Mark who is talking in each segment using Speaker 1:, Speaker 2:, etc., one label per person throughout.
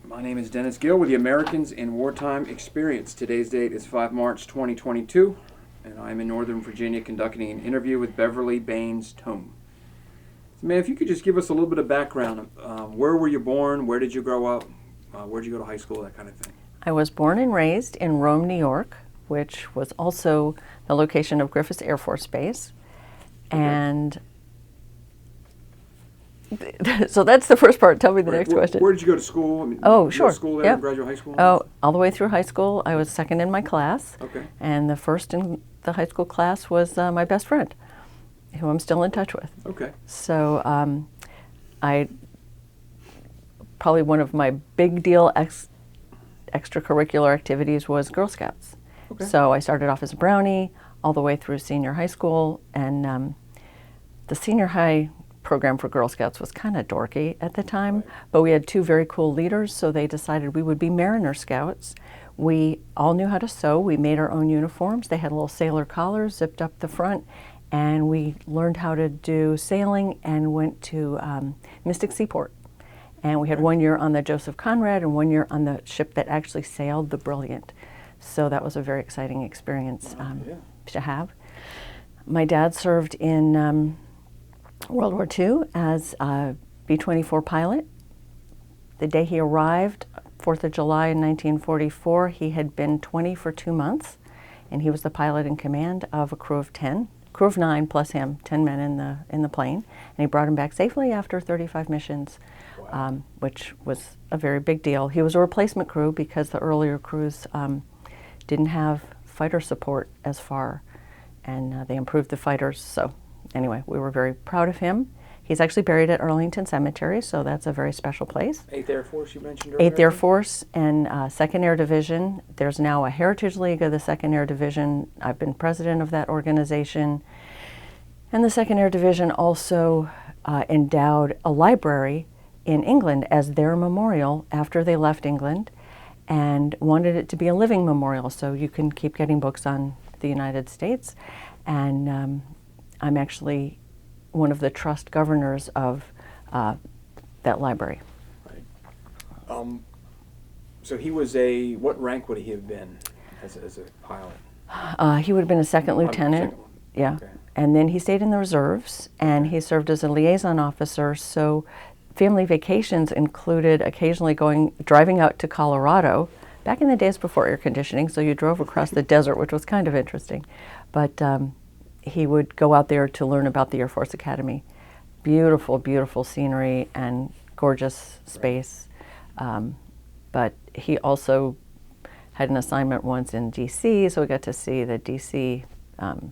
Speaker 1: My name is Dennis Gill with the Americans in Wartime Experience. Today's date is 5 March 2022, and I'm in Northern Virginia conducting an interview with Beverly Baines Tome. So, man, if you could just give us a little bit of background. Where were you born? Where did you grow up? Where did you go to high school? That kind of thing.
Speaker 2: I was born and raised in Rome, New York, which was also the location of Griffiths Air Force Base.
Speaker 1: Okay.
Speaker 2: And so that's the first part. Tell me the next question.
Speaker 1: Where did you go to school? I mean,
Speaker 2: Oh,
Speaker 1: you
Speaker 2: sure.
Speaker 1: went to school there,
Speaker 2: Yep.
Speaker 1: graduate high school?
Speaker 2: Oh, all the way through high school. I was second in my class.
Speaker 1: Okay.
Speaker 2: And the first in the high school class was my best friend, who I'm still in touch with.
Speaker 1: Okay.
Speaker 2: So probably one of my big deal extracurricular activities was Girl Scouts.
Speaker 1: Okay.
Speaker 2: So I started off as a brownie all the way through senior high school, and the senior high program for Girl Scouts was kind of dorky at the time, but we had two very cool leaders, so they decided we would be Mariner Scouts. We all knew how to sew. We made our own uniforms. They had little sailor collars zipped up the front, and we learned how to do sailing and went to Mystic Seaport. And we had 1 year on the Joseph Conrad and 1 year on the ship that actually sailed the Brilliant. So that was a very exciting experience to have. My dad served in World War II as a B-24 pilot. The day he arrived, 4th of July in 1944, he had been 20 for 2 months, and he was the pilot in command of a crew of 9 plus him, 10 men in the plane, and he brought him back safely after 35 missions.
Speaker 1: Wow.
Speaker 2: Which was a very big deal. He was a replacement crew because the earlier crews didn't have fighter support as far, and they improved the fighters. So anyway, we were very proud of him. He's actually buried at Arlington Cemetery, so that's a very special place.
Speaker 1: 8th Air Force you mentioned earlier?
Speaker 2: 8th Air Force and 2nd Air Division. There's now a Heritage League of the 2nd Air Division. I've been president of that organization. And the 2nd Air Division also endowed a library in England as their memorial after they left England, and wanted it to be a living memorial so you can keep getting books on the United States. And I'm actually one of the trust governors of that library.
Speaker 1: Right. So he was what rank would he have been as a pilot?
Speaker 2: He would have been a second lieutenant.
Speaker 1: Second one.
Speaker 2: Yeah.
Speaker 1: Okay.
Speaker 2: And then he stayed in the reserves, and he served as a liaison officer. So family vacations included occasionally driving out to Colorado, back in the days before air conditioning, so you drove across the desert, which was kind of interesting. But he would go out there to learn about the Air Force Academy. Beautiful, beautiful scenery and gorgeous space. But he also had an assignment once in D.C., so we got to see the D.C.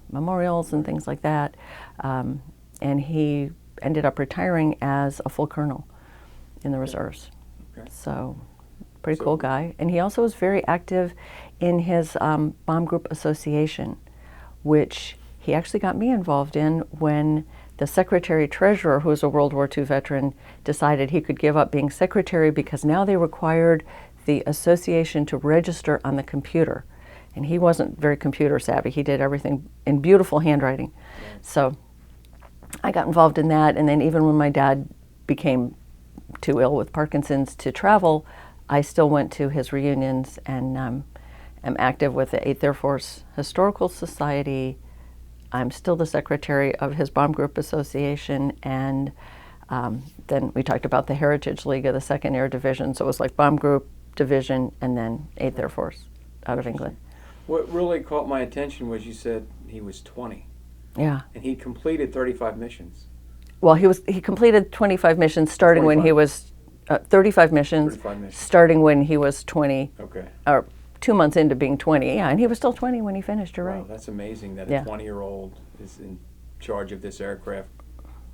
Speaker 2: Memorials and things like that. And he ended up retiring as a full colonel in the reserves.
Speaker 1: Okay.
Speaker 2: So, pretty cool guy. And he also was very active in his bomb group association, which he actually got me involved in when the secretary treasurer, who was a World War II veteran, decided he could give up being secretary because now they required the association to register on the computer. And he wasn't very computer savvy. He did everything in beautiful handwriting.
Speaker 1: Right.
Speaker 2: So I got involved in that, and then even when my dad became too ill with Parkinson's to travel, I still went to his reunions and am active with the 8th Air Force Historical Society. I'm still the secretary of his Bomb Group Association, and then we talked about the Heritage League of the 2nd Air Division, so it was like Bomb Group Division and then 8th Air Force out of England.
Speaker 1: What really caught my attention was you said he was 20.
Speaker 2: Yeah.
Speaker 1: And he completed 35 missions.
Speaker 2: Well, he completed 25 missions starting when he was 35 missions,
Speaker 1: 35 missions.
Speaker 2: starting when he was 20,
Speaker 1: Okay.
Speaker 2: or 2 months into being 20. Yeah, and he was still 20 when he finished. You're
Speaker 1: Wow,
Speaker 2: right.
Speaker 1: that's amazing that
Speaker 2: Yeah.
Speaker 1: a 20-year-old is in charge of this aircraft.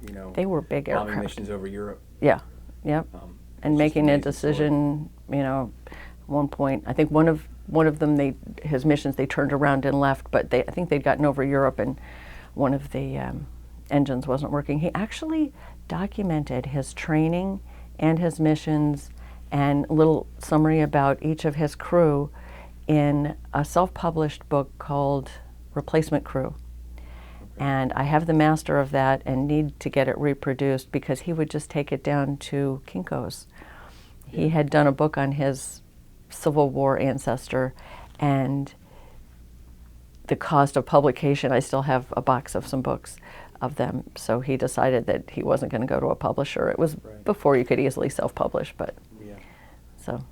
Speaker 1: You know,
Speaker 2: They were big
Speaker 1: bombing
Speaker 2: aircraft.
Speaker 1: missions over Europe.
Speaker 2: Yeah. Yep. And
Speaker 1: It's just
Speaker 2: making a
Speaker 1: amazing story.
Speaker 2: decision. You know, at one point, I think one of them, his missions, they turned around and left, but I think they'd gotten over Europe, and one of the engines wasn't working. He actually documented his training and his missions and a little summary about each of his crew in a self-published book called Replacement Crew. And I have the master of that and need to get it reproduced because he would just take it down to Kinko's. He had done a book on his Civil War ancestor, and the cost of publication, I still have a box of some books of them, so he decided that he wasn't going to go to a publisher. It was before you could easily self-publish, but so.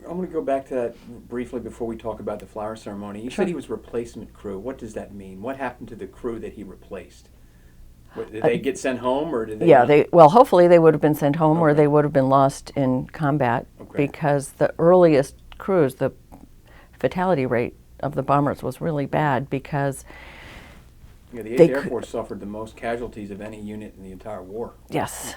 Speaker 1: I'm going to go back to that briefly before we talk about the flower ceremony. You said he was replacement crew. What does that mean? What happened to the crew that he replaced? Did they get sent home, or did they?
Speaker 2: Yeah, well, hopefully they would have been sent home, or they would have been lost in combat, because the earliest crews, the fatality rate of the bombers was really bad, because
Speaker 1: the 8th Air Force suffered the most casualties of any unit in the entire war.
Speaker 2: Yes,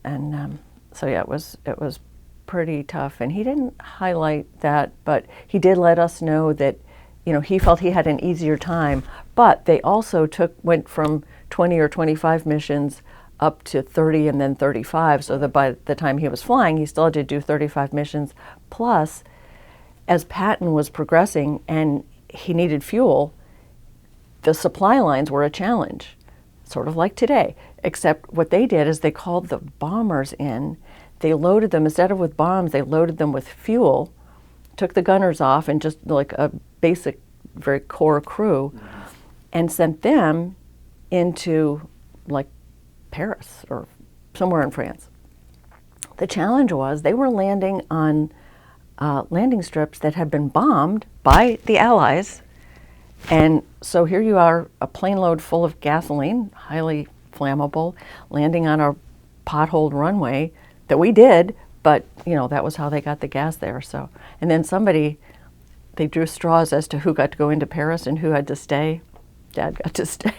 Speaker 2: and so yeah, it was pretty tough, and he didn't highlight that, but he did let us know that, you know, he felt he had an easier time, but they also went from 20 or 25 missions up to 30 and then 35, so that by the time he was flying, he still had to do 35 missions. Plus, as Patton was progressing and he needed fuel, the supply lines were a challenge, sort of like today, except what they did is they called the bombers in. They loaded them, instead of with bombs, they loaded them with fuel, took the gunners off, and just like a basic, very core crew, and sent them into like Paris or somewhere in France. The challenge was they were landing on landing strips that had been bombed by the Allies, and so here you are, a plane load full of gasoline, highly flammable, landing on a potholed runway that we did, but you know, that was how they got the gas there. So, and then they drew straws as to who got to go into Paris and who had to stay. Dad got to stay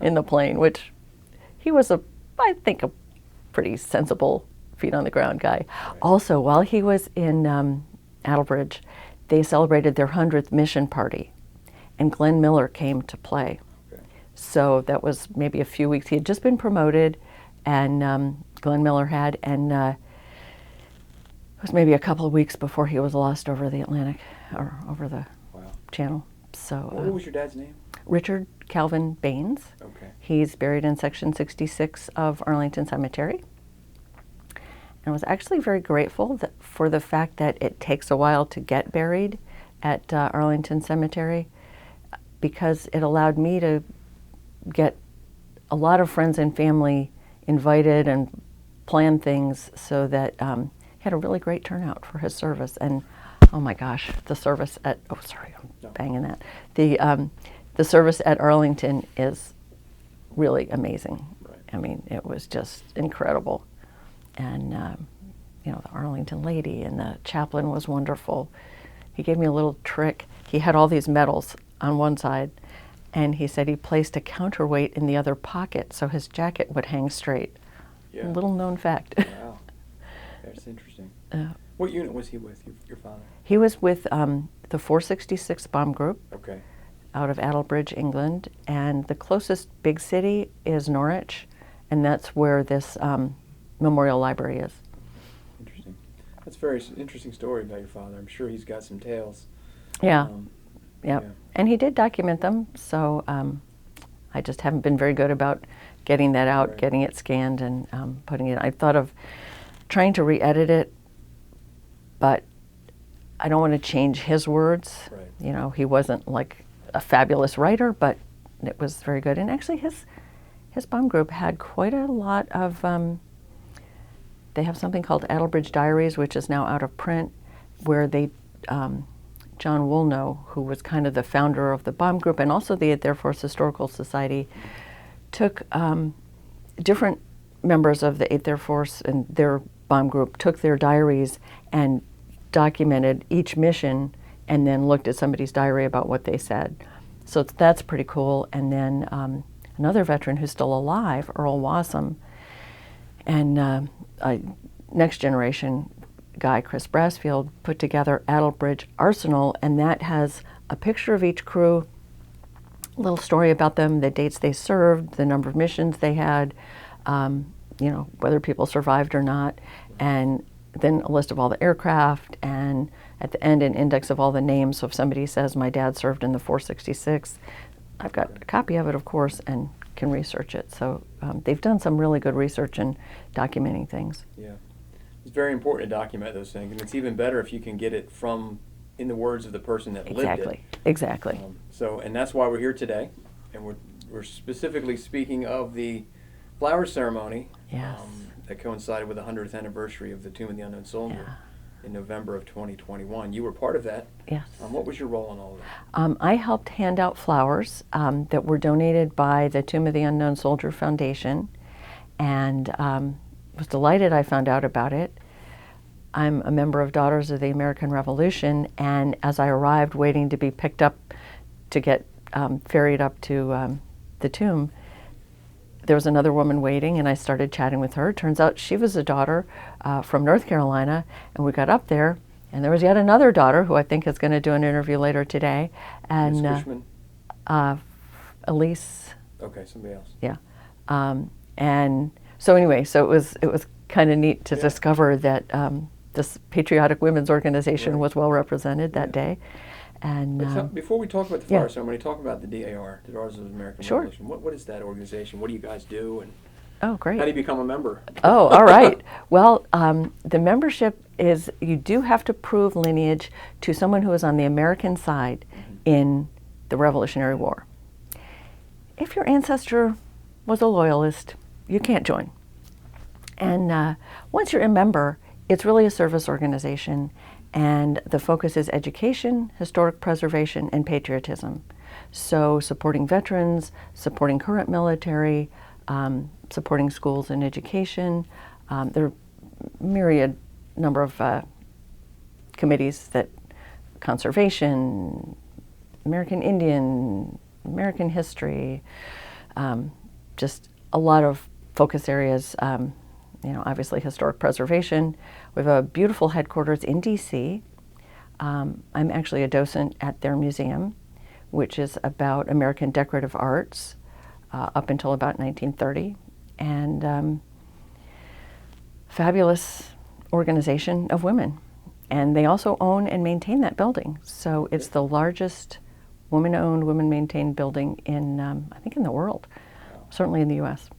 Speaker 2: in the plane, which he was I think a pretty sensible, feet on the ground guy. Also, while he was in Attlebridge, they celebrated their 100th mission party, and Glenn Miller came to play. So that was maybe a few weeks. He had just been promoted, and Glenn Miller had, and it was maybe a couple of weeks before he was lost over the Atlantic, or over the Channel. So
Speaker 1: what was your dad's name?
Speaker 2: Richard Calvin Baines.
Speaker 1: Okay.
Speaker 2: He's buried in Section 66 of Arlington Cemetery. And I was actually very grateful for the fact that it takes a while to get buried at Arlington Cemetery, because it allowed me to get a lot of friends and family invited and plan things, so that he had a really great turnout for his service. And oh my gosh, the service at banging that. The service at Arlington is really amazing. I mean, it was just incredible. And you know, the Arlington lady and the chaplain was wonderful. He gave me a little trick. He had all these medals on one side, and he said he placed a counterweight in the other pocket so his jacket would hang straight. Yeah. A little known fact.
Speaker 1: Wow, that's interesting. What unit was he with, your father?
Speaker 2: He was with the 466 Bomb Group.
Speaker 1: Okay.
Speaker 2: Out of Attlebridge, England, and the closest big city is Norwich, and that's where this memorial library is.
Speaker 1: Interesting. That's a very interesting story about your father. I'm sure he's got some tales.
Speaker 2: Yeah. Yeah. And he did document them, so I just haven't been very good about getting that out, getting it scanned, and putting it. I thought of trying to re-edit it, but I don't want to change his words. You know, he wasn't like a fabulous writer, but it was very good. And actually his bomb group had quite a lot of, they have something called Attlebridge Diaries, which is now out of print, where they, John Woolnough, who was kind of the founder of the bomb group and also the 8th Air Force Historical Society, took different members of the 8th Air Force and their bomb group, took their diaries and documented each mission, and then looked at somebody's diary about what they said. So that's pretty cool. And then another veteran who's still alive, Earl Wassam, and a next generation guy, Chris Brassfield, put together Attlebridge Arsenal, and that has a picture of each crew, a little story about them, the dates they served, the number of missions they had, you know, whether people survived or not, and then a list of all the aircraft, and at the end an index of all the names. So if somebody says, my dad served in the 466, I've got a copy of it, of course, and can research it. So they've done some really good research in documenting things.
Speaker 1: Yeah. It's very important to document those things, and it's even better if you can get it from in the words of the person that lived it.
Speaker 2: Exactly.
Speaker 1: And that's why we're here today, and we're specifically speaking of the flower ceremony.
Speaker 2: Yes.
Speaker 1: That coincided with the 100th anniversary of the Tomb of the Unknown Soldier in November of 2021. You were part of that.
Speaker 2: Yes.
Speaker 1: What was your role in all of that?
Speaker 2: I helped hand out flowers that were donated by the Tomb of the Unknown Soldier Foundation, and was delighted I found out about it. I'm a member of Daughters of the American Revolution, and as I arrived waiting to be picked up to get ferried up to the tomb, there was another woman waiting, and I started chatting with her. Turns out she was a daughter from North Carolina, and we got up there, and there was yet another daughter who I think is going to do an interview later today. And
Speaker 1: Ms. Cushman?
Speaker 2: Elise.
Speaker 1: Okay, somebody else.
Speaker 2: Yeah. And so anyway, so it was kind of neat to discover that this patriotic women's organization was well represented that day. And
Speaker 1: before we talk about the flower ceremony, talk about the DAR, the Daughters of the American Revolution. What is that organization? What do you guys do? And
Speaker 2: oh, great.
Speaker 1: how do you become a member?
Speaker 2: Oh, all right. Well, the membership is, you do have to prove lineage to someone who is on the American side in the Revolutionary War. If your ancestor was a loyalist, you can't join. And once you're a member, it's really a service organization, and the focus is education, historic preservation, and patriotism. So supporting veterans, supporting current military, supporting schools and education. There are myriad number of committees that conservation, American Indian, American history, just a lot of focus areas. Obviously historic preservation. We have a beautiful headquarters in DC. I'm actually a docent at their museum, which is about American decorative arts up until about 1930. And fabulous organization of women. And they also own and maintain that building. So it's the largest women-owned, women-maintained building in, I think, in the world, certainly in the U.S.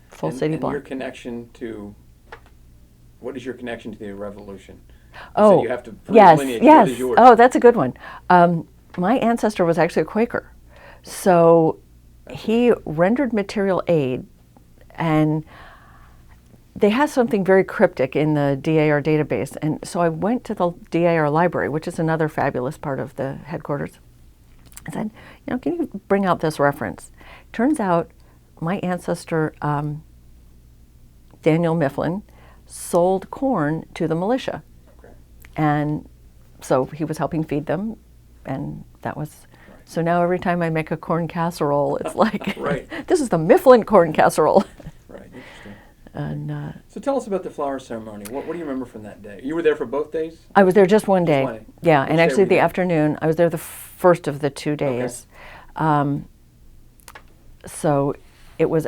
Speaker 2: Full city block.
Speaker 1: Your connection to, what is your connection to the Revolution?
Speaker 2: Oh,
Speaker 1: you have to prove
Speaker 2: yes,
Speaker 1: lineage.
Speaker 2: yes.
Speaker 1: What is yours?
Speaker 2: Oh, that's a good one. My ancestor was actually a Quaker, so he rendered material aid, and they have something very cryptic in the DAR database, and so I went to the DAR library, which is another fabulous part of the headquarters. I said, can you bring out this reference? Turns out my ancestor, Daniel Mifflin, sold corn to the militia.
Speaker 1: Okay.
Speaker 2: And so he was helping feed them, and that was, so now every time I make a corn casserole, it's like, this is the Mifflin corn casserole.
Speaker 1: Right, interesting.
Speaker 2: And
Speaker 1: so tell us about the flower ceremony. What do you remember from that day? You were there for both days?
Speaker 2: I was there just one day.
Speaker 1: Just one day.
Speaker 2: Yeah,
Speaker 1: Which
Speaker 2: and
Speaker 1: day
Speaker 2: actually
Speaker 1: were you
Speaker 2: the
Speaker 1: there?
Speaker 2: afternoon. I was there the first of the 2 days. So it was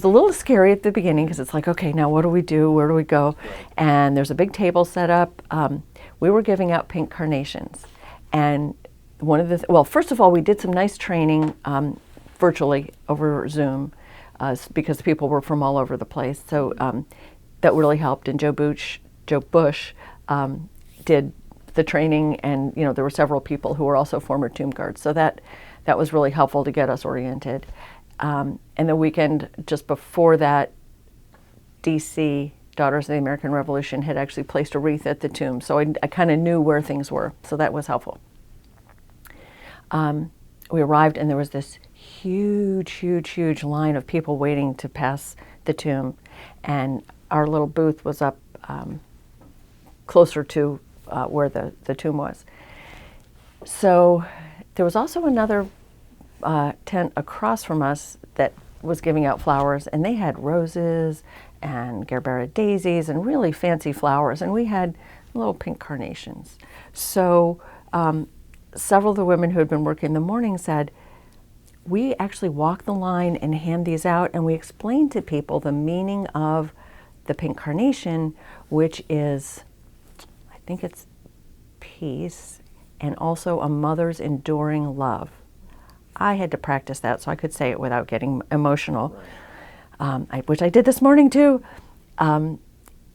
Speaker 2: a little scary at the beginning because it's like, okay, now what do we do? Where do we go?
Speaker 1: Right.
Speaker 2: And there's a big table set up. We were giving out pink carnations. And one of the, well, first of all, we did some nice training virtually over Zoom because people were from all over the place. So that really helped. And Joe Bush did the training, and there were several people who were also former tomb guards. So that was really helpful to get us oriented. And the weekend just before that, DC, Daughters of the American Revolution, had actually placed a wreath at the tomb. So I kind of knew where things were. So that was helpful. We arrived, and there was this huge line of people waiting to pass the tomb. And our little booth was up closer to where the tomb was. So there was also another tent across from us that was giving out flowers, and they had roses and Gerbera daisies and really fancy flowers, and we had little pink carnations. So several of the women who had been working in the morning said, we actually walk the line and hand these out, and we explain to people the meaning of the pink carnation, which is, I think it's peace, and also a mother's enduring love. I had to practice that so I could say it without getting emotional, which I did this morning too.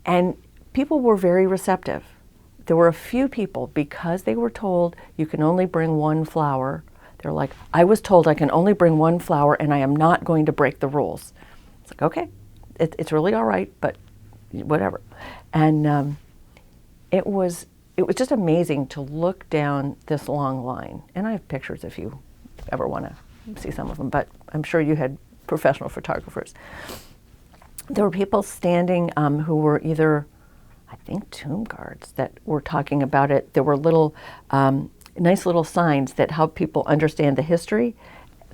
Speaker 2: And people were very receptive. There were a few people, because they were told you can only bring one flower, they're like, I was told I can only bring one flower and I am not going to break the rules. It's like, okay, it's really all right, but whatever. And it was just amazing to look down this long line. And I have pictures if you ever want to see some of them, but I'm sure you had professional photographers. There were people standing who were either, I think, tomb guards that were talking about it. There were little, nice little signs that helped people understand the history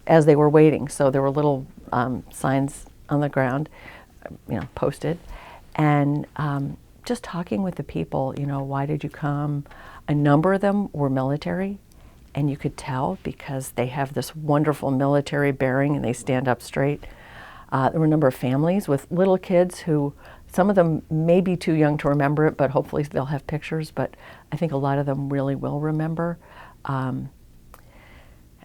Speaker 2: as they were waiting. So there were little signs on the ground, posted, and just talking with the people. Why did you come? A number of them were military, and you could tell because they have this wonderful military bearing and they stand up straight. There were a number of families with little kids who, some of them may be too young to remember it, but hopefully they'll have pictures, but I think a lot of them really will remember.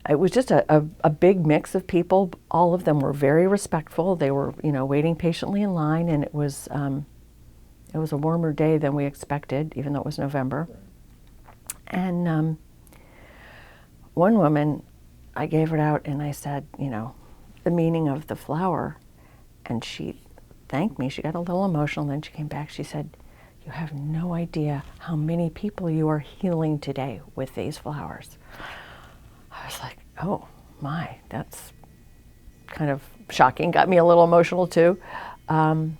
Speaker 2: It was just a big mix of people. All of them were very respectful. They were, waiting patiently in line, and it was a warmer day than we expected, even though it was November. And one woman, I gave it out and I said, the meaning of the flower, and she thanked me. She got a little emotional, then she came back. She said, you have no idea how many people you are healing today with these flowers. I was like, oh my, that's kind of shocking. Got me a little emotional too. Then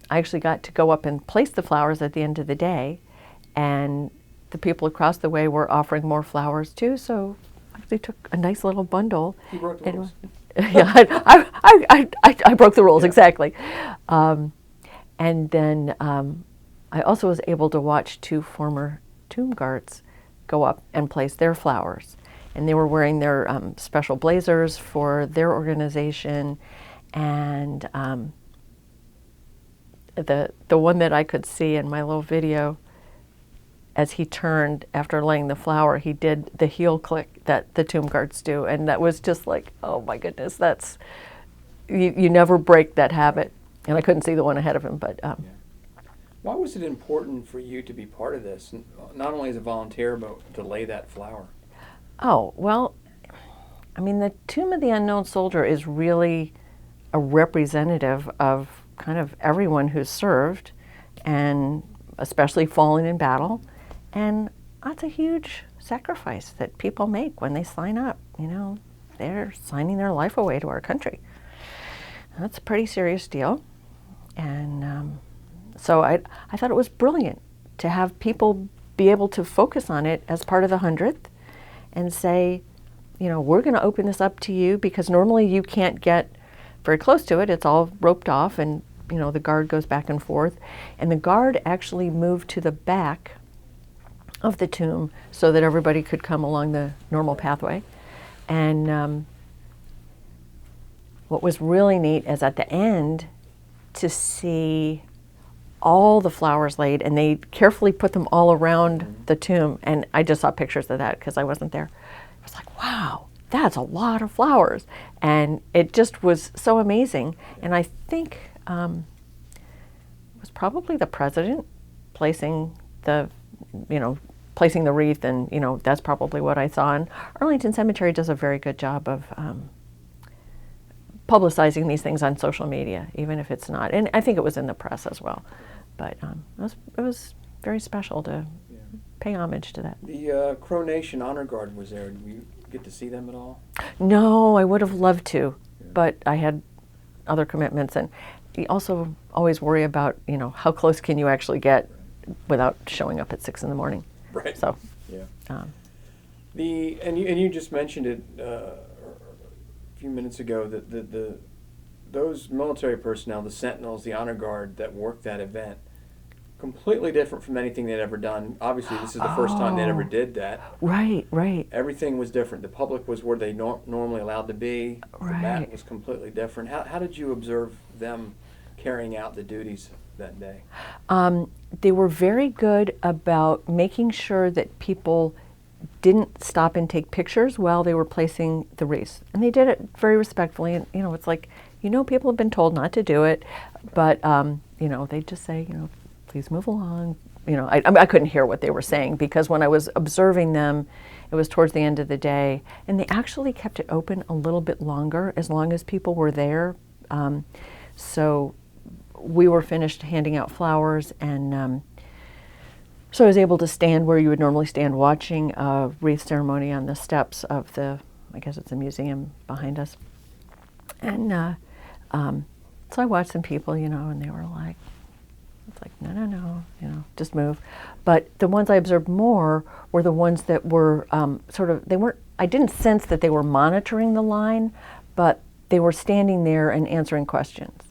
Speaker 2: I actually got to go up and place the flowers at the end of the day, and the people across the way were offering more flowers too, so I actually took a nice little bundle.
Speaker 1: You broke the rules.
Speaker 2: Yeah, I broke the rules, exactly. And then I also was able to watch two former tomb guards go up and place their flowers. And they were wearing their special blazers for their organization. And the one that I could see in my little video, as he turned after laying the flower, he did the heel click that the tomb guards do. And that was just like, oh my goodness, that's, you never break that habit. And I couldn't see the one ahead of him, but.
Speaker 1: Yeah. Why was it important for you to be part of this, not only as a volunteer, but to lay that flower?
Speaker 2: Oh, well, I mean, the Tomb of the Unknown Soldier is really a representative of kind of everyone who's served, and especially fallen in battle. And that's a huge sacrifice that people make when they sign up. They're signing their life away to our country. That's a pretty serious deal. And so I thought it was brilliant to have people be able to focus on it as part of the 100th and say, we're going to open this up to you, because normally you can't get very close to it. It's all roped off, and the guard goes back and forth. And the guard actually moved to the back of the tomb so that everybody could come along the normal pathway. And what was really neat is at the end to see all the flowers laid, and they carefully put them all around the tomb. And I just saw pictures of that because I wasn't there. It was like, wow, that's a lot of flowers. And it just was so amazing. And I think it was probably the president placing the wreath, and that's probably what I saw. And Arlington Cemetery does a very good job of publicizing these things on social media, even if it's not. And I think it was in the press as well. But it was very special to pay homage to that. The
Speaker 1: Crow Nation Honor Guard was there. Did you get to see them at all?
Speaker 2: No, I would have loved to, but I had other commitments. And you also always worry about, how close can you actually get without showing up at 6 a.m.
Speaker 1: Right.
Speaker 2: So,
Speaker 1: yeah. And you just mentioned it a few minutes ago, that those military personnel, the Sentinels, the Honor Guard that worked that event, completely different from anything they'd ever done. Obviously, this is the first time they ever did that.
Speaker 2: Right.
Speaker 1: Everything was different. The public was where they normally allowed to be.
Speaker 2: Right.
Speaker 1: The mat was completely different. How did you observe them carrying out the duties that day?
Speaker 2: They were very good about making sure that people didn't stop and take pictures while they were placing the wreaths. And they did it very respectfully. And, it's like people have been told not to do it, but they'd just say, please move along. I couldn't hear what they were saying because when I was observing them, it was towards the end of the day, and they actually kept it open a little bit longer as long as people were there. So we were finished handing out flowers, and so I was able to stand where you would normally stand watching a wreath ceremony on the steps of I guess it's a museum behind us. And so I watched some people, and they were like, it's like, no, just move. But the ones I observed more were the ones that were I didn't sense that they were monitoring the line, but they were standing there and answering questions.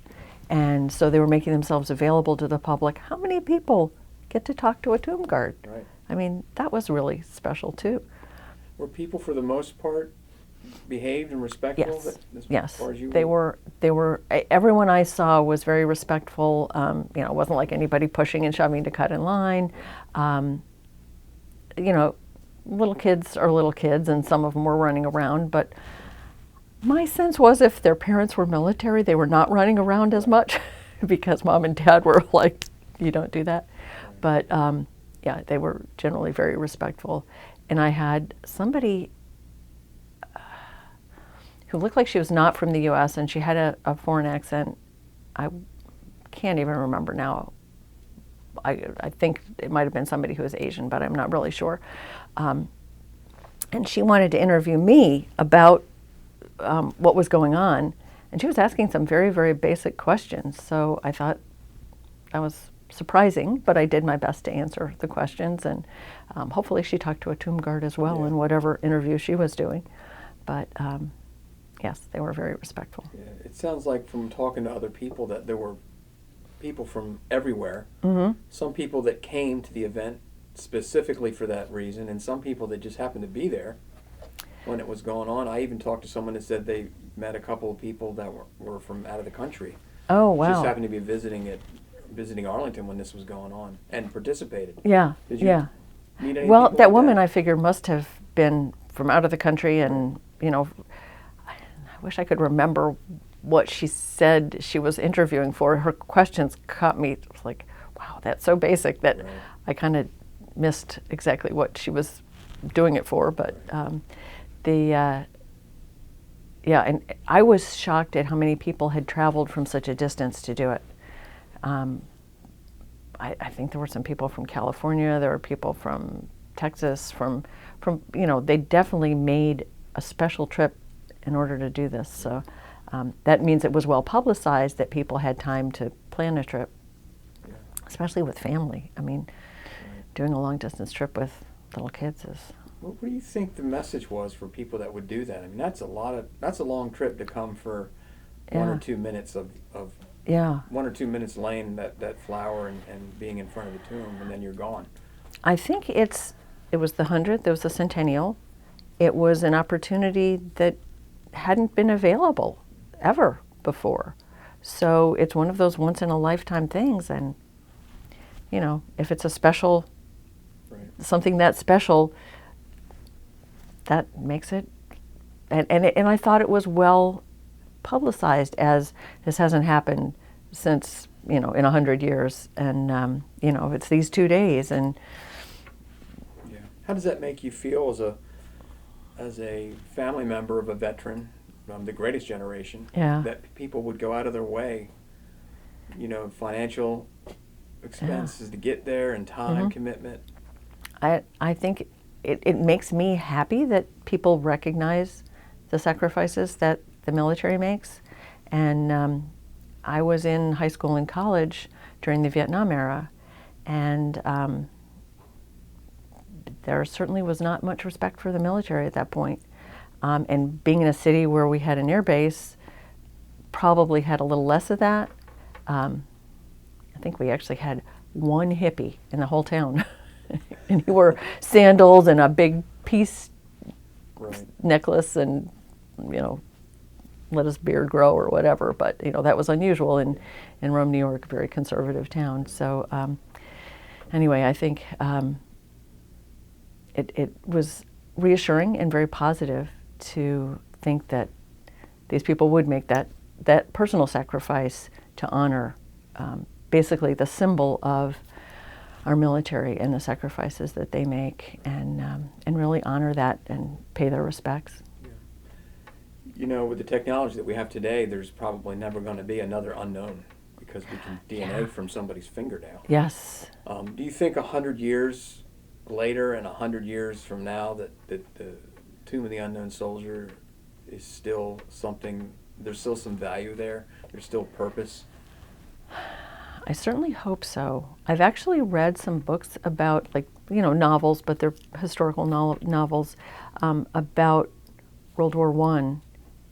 Speaker 2: And so they were making themselves available to the public. How many people get to talk to a tomb guard?
Speaker 1: Right.
Speaker 2: I mean, that was really special too.
Speaker 1: Were people, for the most part, behaved and respectful?
Speaker 2: Yes.
Speaker 1: As
Speaker 2: Yes.
Speaker 1: far as you
Speaker 2: They were. Everyone I saw was very respectful. It wasn't like anybody pushing and shoving to cut in line. Little kids are little kids, and some of them were running around. But my sense was, if their parents were military, they were not running around as much, because mom and dad were like, "You don't do that." But they were generally very respectful. And I had somebody who looked like she was not from the U.S., and she had a foreign accent. I can't even remember now. I think it might have been somebody who was Asian, but I'm not really sure. And she wanted to interview me about what was going on, and she was asking some very, very basic questions. So I thought that was surprising, but I did my best to answer the questions, and hopefully she talked to a tomb guard as well in whatever interview she was doing. But yes, they were very respectful.
Speaker 1: Yeah, it sounds like from talking to other people that there were people from everywhere.
Speaker 2: Mm-hmm.
Speaker 1: Some people that came to the event specifically for that reason, and some people that just happened to be there when it was going on. I even talked to someone that said they met a couple of people that were from out of the country.
Speaker 2: Oh, wow.
Speaker 1: Just happened to be visiting Arlington when this was going on and participated.
Speaker 2: Yeah.
Speaker 1: Did you meet any
Speaker 2: Well,
Speaker 1: people
Speaker 2: that
Speaker 1: like
Speaker 2: woman I figure must have been from out of the country, and I wish I could remember what she said she was interviewing for. Her questions caught me. It was like, wow, that's so basic that I kind of missed exactly what she was doing it for. But and I was shocked at how many people had traveled from such a distance to do it. I think there were some people from California, there were people from Texas, from they definitely made a special trip in order to do this. So that means it was well publicized that people had time to plan a trip, especially with family. I mean, doing a long distance trip with little kids is...
Speaker 1: What do you think the message was for people that would do that? I mean, that's a long trip to come for 1 or 2 minutes of 1 or 2 minutes laying that flower and being in front of the tomb, and then you're gone.
Speaker 2: I think it was the 100th, it was the centennial. It was an opportunity that hadn't been available ever before. So it's one of those once in a lifetime things, and if it's a special, something that special, that makes it, and I thought it was well publicized, as this hasn't happened since in 100 years, and it's these 2 days, and
Speaker 1: how does that make you feel as a family member of a veteran, the greatest generation? That people would go out of their way, financial expenses to get there, and time commitment.
Speaker 2: I think it makes me happy that people recognize the sacrifices that the military makes. And I was in high school and college during the Vietnam era, and there certainly was not much respect for the military at that point. And being in a city where we had an air base probably had a little less of that. I think we actually had one hippie in the whole town. And he wore sandals and a big peace necklace, and let his beard grow or whatever. But that was unusual in Rome, New York, a very conservative town. So anyway, I think it was reassuring and very positive to think that these people would make that that personal sacrifice to honor basically the symbol of our military and the sacrifices that they make, and really honor that and pay their respects.
Speaker 1: You know, with the technology that we have today, there's probably never going to be another unknown because we can DNA from somebody's fingernail.
Speaker 2: Yes.
Speaker 1: Do you think 100 years later and 100 years from now that the Tomb of the Unknown Soldier is still something, there's still some value there? There's still purpose?
Speaker 2: I certainly hope so. I've actually read some books about, like, novels, but they're historical novels about World War I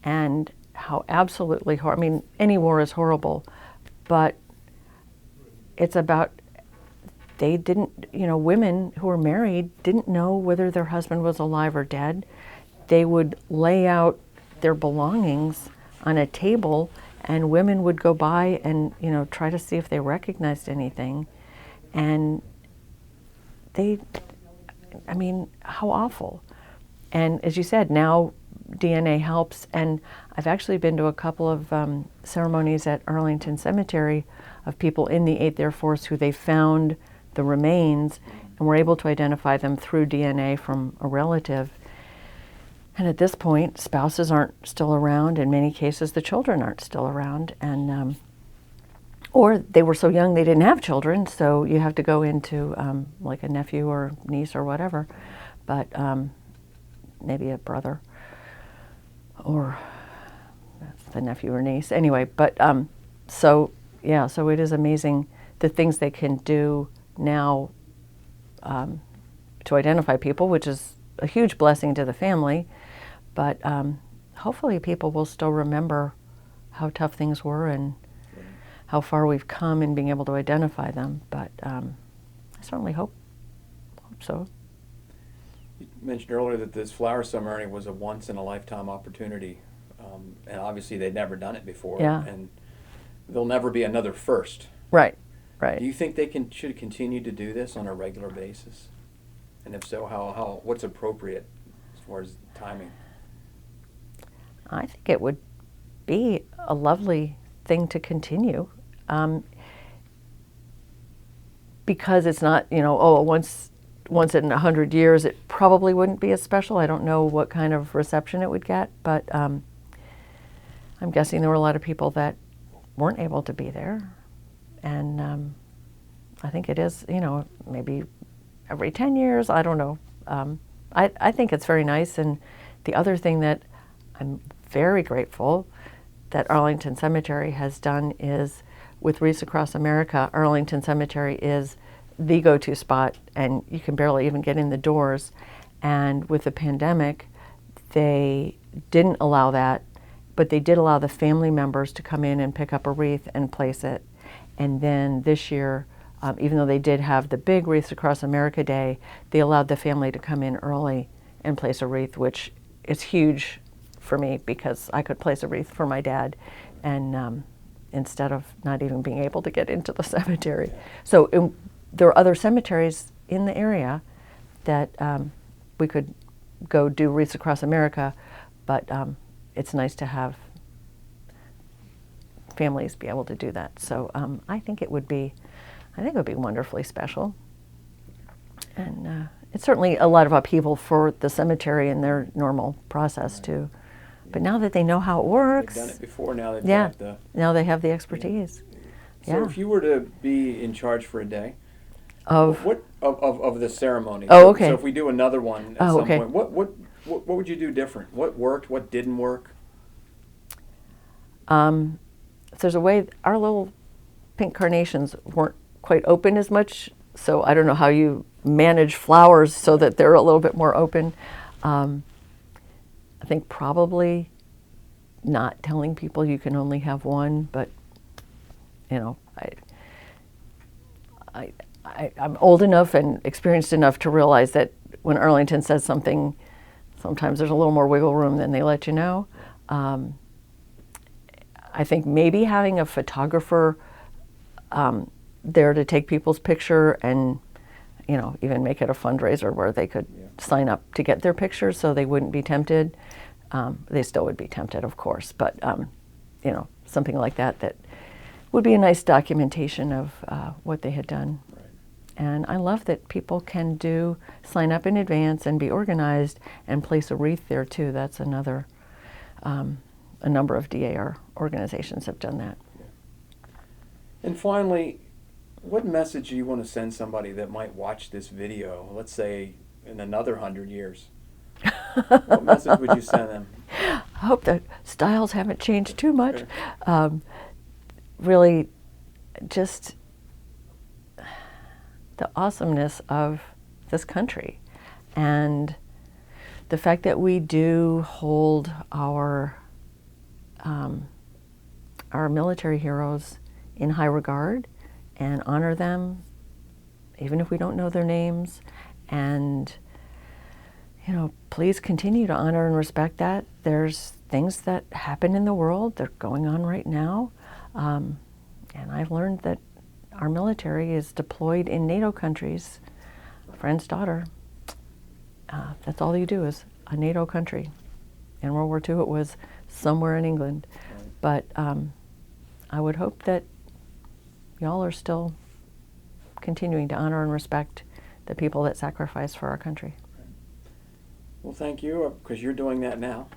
Speaker 2: and how absolutely I mean, any war is horrible, but it's about they didn't, women who were married didn't know whether their husband was alive or dead. They would lay out their belongings on a table, and women would go by and, try to see if they recognized anything. And how awful. And as you said, now DNA helps. And I've actually been to a couple of ceremonies at Arlington Cemetery of people in the 8th Air Force who they found the remains and were able to identify them through DNA from a relative. And at this point, spouses aren't still around. In many cases, the children aren't still around. And or they were so young they didn't have children, so you have to go into like a nephew or niece or whatever, but maybe a brother or the nephew or niece. Anyway, but so it is amazing the things they can do now to identify people, which is a huge blessing to the family. But hopefully people will still remember how tough things were and how far we've come in being able to identify them. But I certainly hope so.
Speaker 1: You mentioned earlier that this flower ceremony was a once-in-a-lifetime opportunity. And obviously they'd never done it before.
Speaker 2: Yeah.
Speaker 1: And there'll never be another first.
Speaker 2: Right.
Speaker 1: Do you think they should continue to do this on a regular basis? And if so, what's appropriate as far as timing?
Speaker 2: I think it would be a lovely thing to continue, because it's not, once in 100 years, it probably wouldn't be as special. I don't know what kind of reception it would get, but I'm guessing there were a lot of people that weren't able to be there. And I think it is, maybe every 10 years, I don't know. I think it's very nice. And the other thing that I'm very grateful that Arlington Cemetery has done is, with Wreaths Across America, Arlington Cemetery is the go-to spot, and you can barely even get in the doors. And with the pandemic, they didn't allow that, but they did allow the family members to come in and pick up a wreath and place it. And then this year, even though they did have the big Wreaths Across America Day, they allowed the family to come in early and place a wreath, which is huge for me because I could place a wreath for my dad, and instead of not even being able to get into the cemetery. So there are other cemeteries in the area that we could go do Wreaths Across America, but it's nice to have families be able to do that. So I think it would be wonderfully special. And it's certainly a lot of upheaval for the cemetery in their normal process too. But now that they know how it works,
Speaker 1: they've done it before. Now they've got
Speaker 2: now they have the expertise.
Speaker 1: So if you were to be in charge for a day
Speaker 2: of
Speaker 1: the ceremony,
Speaker 2: oh, okay.
Speaker 1: So if we do another one at some point, what would you do different? What worked? What didn't work?
Speaker 2: There's a way our little pink carnations weren't quite open as much, so I don't know how you manage flowers so that they're a little bit more open. I think probably not telling people you can only have one, but I'm old enough and experienced enough to realize that when Arlington says something, sometimes there's a little more wiggle room than they let you know. I think maybe having a photographer there to take people's picture and even make it a fundraiser where they could sign up to get their pictures so they wouldn't be tempted. They still would be tempted, of course, but something like that that would be a nice documentation of what they had done.
Speaker 1: Right.
Speaker 2: And I love that people can sign up in advance and be organized and place a wreath there too. That's another, a number of DAR organizations have done that.
Speaker 1: Yeah. And finally, what message do you want to send somebody that might watch this video, let's say in another 100 years? What message would you send them?
Speaker 2: I hope the styles haven't changed too much.
Speaker 1: Sure.
Speaker 2: Really, just the awesomeness of this country and the fact that we do hold our military heroes in high regard and honor them, even if we don't know their names. And, you know, please continue to honor and respect that. There's things that happen in the world, they're going on right now. And I've learned that our military is deployed in NATO countries. A friend's daughter, that's all you do is a NATO country. In World War II, it was somewhere in England. But I would hope that y'all are still continuing to honor and respect the people that sacrifice for our country.
Speaker 1: Well, thank you, because you're doing that now.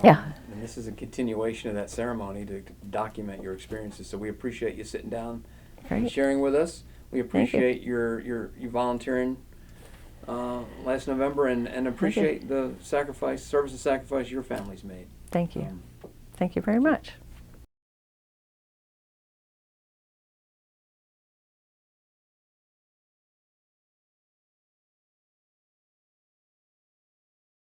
Speaker 2: Yeah.
Speaker 1: And this is a continuation of that ceremony to document your experiences. So we appreciate you sitting down and
Speaker 2: Great.
Speaker 1: sharing with us. We appreciate you volunteering last November and appreciate the service and sacrifice your family's made.
Speaker 2: Thank you. Thank you very much.